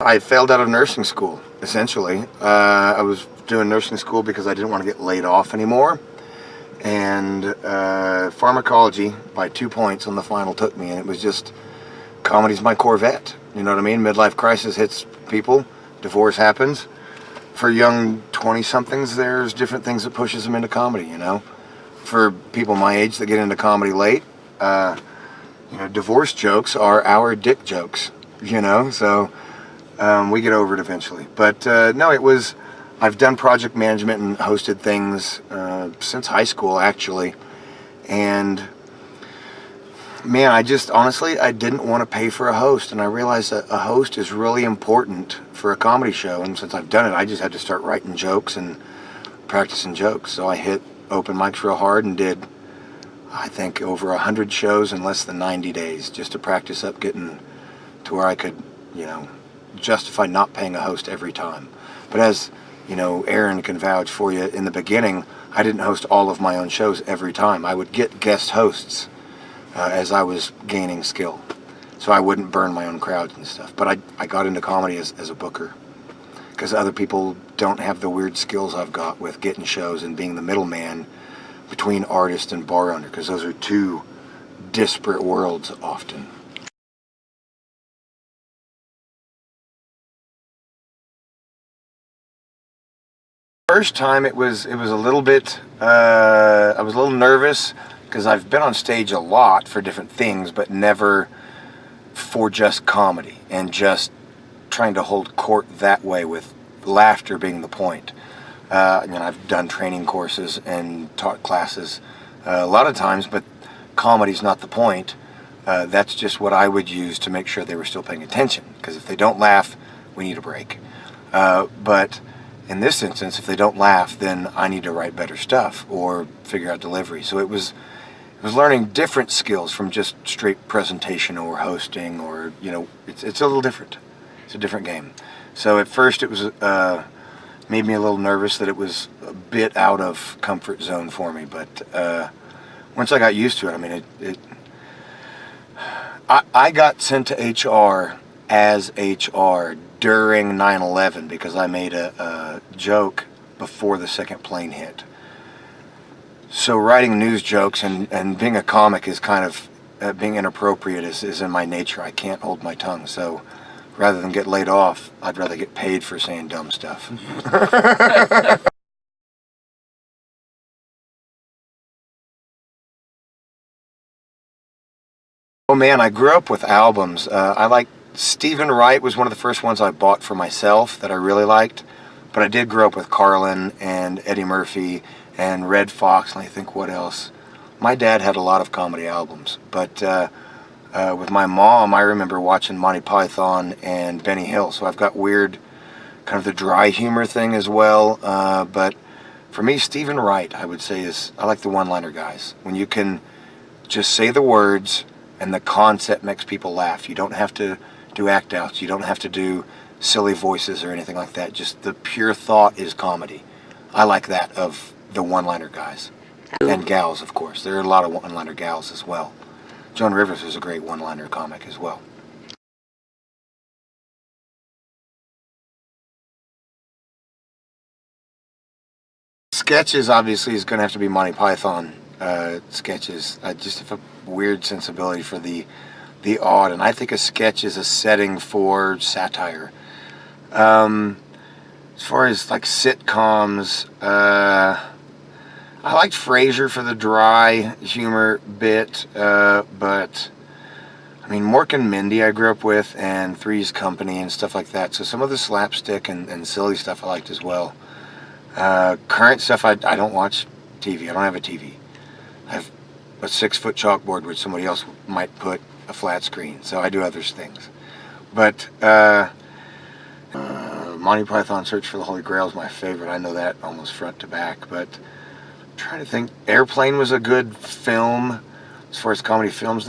I failed out of nursing school, essentially. I was doing nursing school because I didn't want to get laid off anymore. And pharmacology, by 2 points on the final, took me. And it was just, comedy's my Corvette. You know what I mean? Midlife crisis hits people. Divorce happens. For young 20-somethings, there's different things that pushes them into comedy, you know? For people my age that get into comedy late, divorce jokes are our dick jokes, you know? So we get over it eventually. But no, I've done project management and hosted things since high school, actually. And man, I didn't want to pay for a host. And I realized that a host is really important for a comedy show. And since I've done it, I just had to start writing jokes and practicing jokes. So I hit open mics real hard and did, I think, over 100 shows in less than 90 days just to practice up getting to where I could, justify not paying a host every time. But as, Aaron can vouch for you, in the beginning, I didn't host all of my own shows every time. I would get guest hosts as I was gaining skill. So I wouldn't burn my own crowds and stuff. But I got into comedy as a booker because other people don't have the weird skills I've got with getting shows and being the middleman between artist and bar owner, because those are two disparate worlds often. First time it was a little bit, I was a little nervous because I've been on stage a lot for different things, but never for just comedy and just trying to hold court that way with laughter being the point. I've done training courses and taught classes a lot of times, but comedy's not the point. That's just what I would use to make sure they were still paying attention, because if they don't laugh, we need a break. But in this instance, if they don't laugh, then I need to write better stuff or figure out delivery. So it was learning different skills from just straight presentation or hosting, or it's a little different. It's a different game. So at first it was made me a little nervous that it was a bit out of comfort zone for me, but once I got used to it, I got sent to HR as HR during 9/11 because I made a joke before the second plane hit. So writing news jokes and being a comic is kind of being inappropriate is in my nature. I can't hold my tongue. So rather than get laid off, I'd rather get paid for saying dumb stuff. Oh man, I grew up with albums. I like Stephen Wright was one of the first ones I bought for myself that I really liked. But I did grow up with Carlin and Eddie Murphy and Red Fox, and I think what else. My dad had a lot of comedy albums, but with my mom, I remember watching Monty Python and Benny Hill, so I've got weird, kind of the dry humor thing as well. But for me, Stephen Wright, I would say, I like the one-liner guys. When you can just say the words and the concept makes people laugh. You don't have to do act-outs. You don't have to do silly voices or anything like that. Just the pure thought is comedy. I like that of the one-liner guys. And gals, of course. There are a lot of one-liner gals as well. Joan Rivers is a great one-liner comic as well. Sketches, obviously, is going to have to be Monty Python sketches. I just have a weird sensibility for the odd, and I think a sketch is a setting for satire. As far as like sitcoms, I liked Frasier for the dry humor bit, but Mork and Mindy I grew up with, and Three's Company and stuff like that. So some of the slapstick and silly stuff I liked as well. Current stuff, I don't watch TV. I don't have a TV. I have a 6-foot chalkboard which somebody else might put a flat screen. So I do other things. But Monty Python Search for the Holy Grail is my favorite. I know that almost front to back. But I'm trying to think. Airplane was a good film as far as comedy films.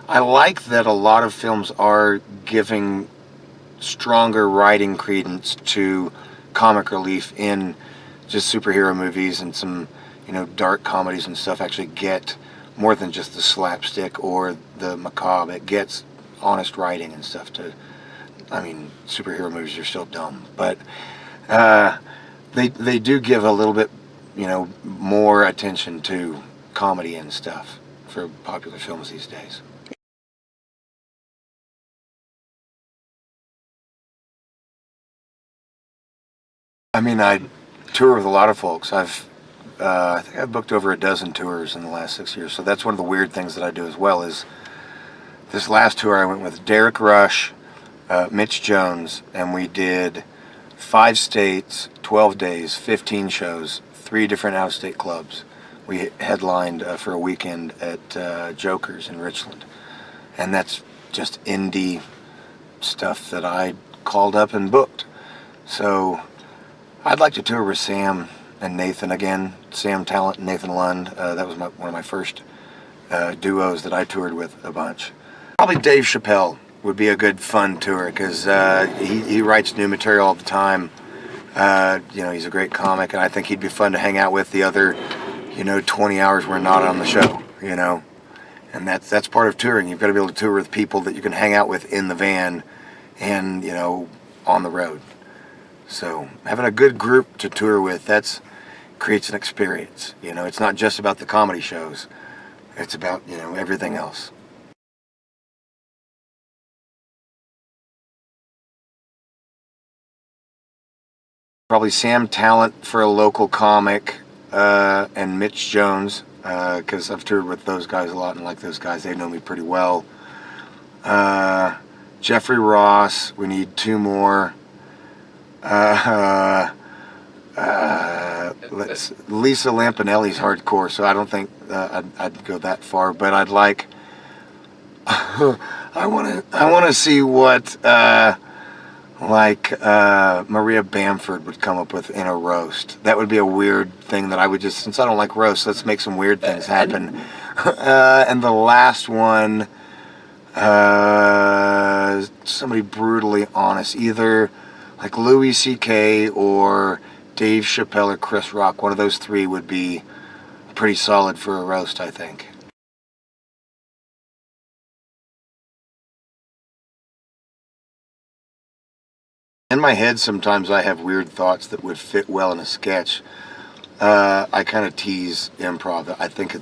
I like that a lot of films are giving stronger writing credence to comic relief in just superhero movies, and some dark comedies and stuff actually get more than just the slapstick or the macabre. It gets honest writing and stuff to I mean, superhero movies are still dumb, but uh, they do give a little bit, more attention to comedy and stuff for popular films these days. I mean, I tour with a lot of folks. I think I've booked over a dozen tours in the last 6 years. So that's one of the weird things that I do as well. Is this last tour I went with Derek Rush, Mitch Jones, and we did 5 states, 12 days, 15 shows, 3 different out-of-state clubs. We headlined for a weekend at Joker's in Richland, and that's just indie stuff that I called up and booked. So I'd like to tour with Sam and Nathan again. Sam Talent and Nathan Lund. That was one of my first duos that I toured with a bunch. Probably Dave Chappelle would be a good fun tour because he writes new material all the time. He's a great comic, and I think he'd be fun to hang out with the other, 20 hours we're not on the show, And that's part of touring. You've got to be able to tour with people that you can hang out with in the van and, on the road. So having a good group to tour with, creates an experience. It's not just about the comedy shows. It's about, everything else. Probably Sam Talent for a local comic, and Mitch Jones, because I've toured with those guys a lot and like those guys. They know me pretty well. Jeffrey Ross, we need 2 more. Lisa Lampanelli's hardcore, so I don't think I'd go that far. But I'd like. I want to see what Maria Bamford would come up with in a roast. That would be a weird thing that I would just, since I don't like roasts, let's make some weird things happen. And the last one, somebody brutally honest, either like Louis C.K. or Dave Chappelle or Chris Rock. One of those 3 would be pretty solid for a roast, I think. In my head, sometimes I have weird thoughts that would fit well in a sketch. I kind of tease improv. I think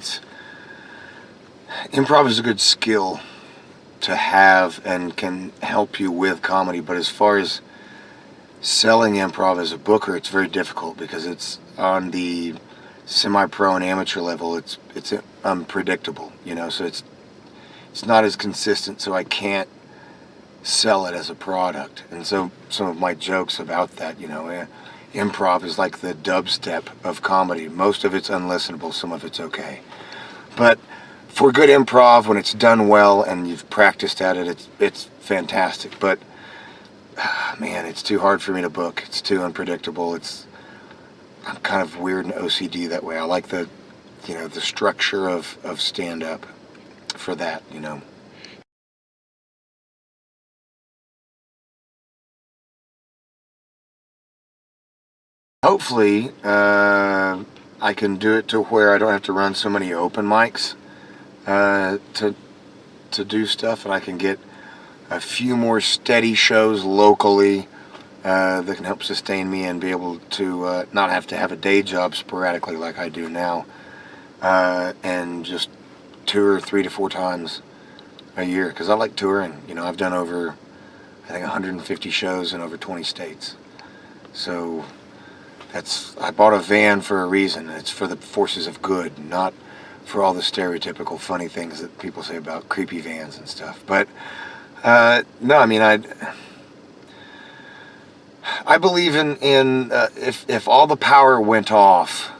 improv is a good skill to have and can help you with comedy. But as far as selling improv as a booker, it's very difficult because it's on the semi-pro and amateur level. It's unpredictable, so it's not as consistent. So I can't sell it as a product. And so some of my jokes about that, improv is like the dubstep of comedy. Most of it's unlistenable, some of it's okay. But for good improv, when it's done well and you've practiced at it, it's fantastic. But man, it's too hard for me to book. It's too unpredictable. I'm kind of weird and OCD that way. I like the structure of stand-up for that. Hopefully, I can do it to where I don't have to run so many open mics to do stuff, and I can get a few more steady shows locally that can help sustain me and be able to not have to have a day job sporadically like I do now, and just tour 3 to 4 times a year because I like touring. I've done over, I think, 150 shows in over 20 states. So I bought a van for a reason. It's for the forces of good, not for all the stereotypical funny things that people say about creepy vans and stuff. But no, I mean, I believe in if all the power went off,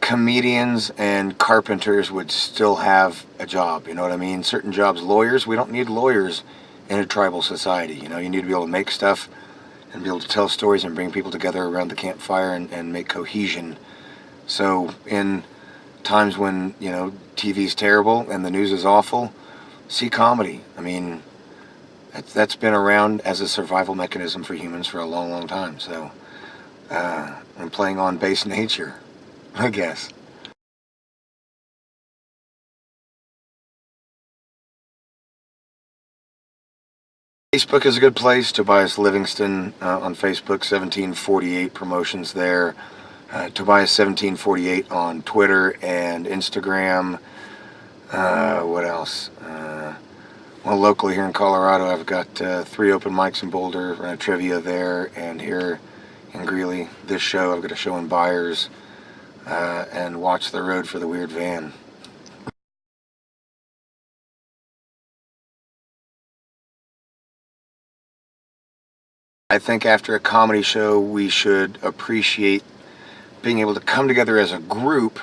comedians and carpenters would still have a job. You know what I mean? Certain jobs, lawyers, we don't need lawyers in a tribal society. You need to be able to make stuff and be able to tell stories and bring people together around the campfire and make cohesion. So in times when, TV's terrible and the news is awful, see comedy. I mean, that's been around as a survival mechanism for humans for a long, long time. So I'm playing on base nature, I guess. Facebook is a good place. Tobias Livingston on Facebook, 1748 promotions there. Tobias 1748 on Twitter and Instagram. What else? Well, locally here in Colorado, I've got 3 open mics in Boulder, trivia there, and here in Greeley, this show, I've got a show in Byers, and Watch the Road for the Weird Van. I think after a comedy show, we should appreciate being able to come together as a group.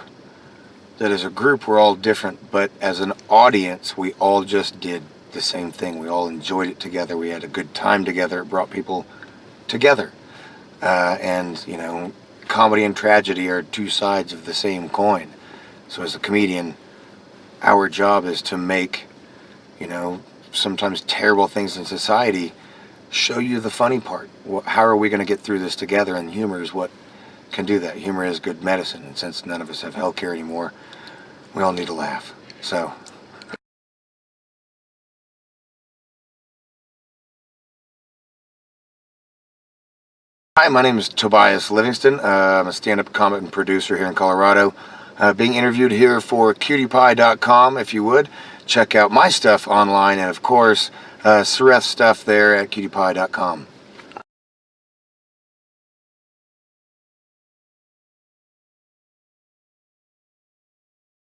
That as a group, we're all different, but as an audience, we all just did the same thing. We all enjoyed it together. We had a good time together. It brought people together. And, you know, comedy and tragedy are 2 sides of the same coin. So as a comedian, our job is to make, you know, sometimes terrible things in society show you the funny part. How are we going to get through this together? And humor is what can do that. Humor is good medicine. And since none of us have healthcare anymore, we all need to laugh. So. Hi, my name is Tobias Livingston. I'm a stand-up comic and producer here in Colorado. Being interviewed here for cutiepie.com. If you would, check out my stuff online, and of course, Sareth's stuff there at cutiepie.com.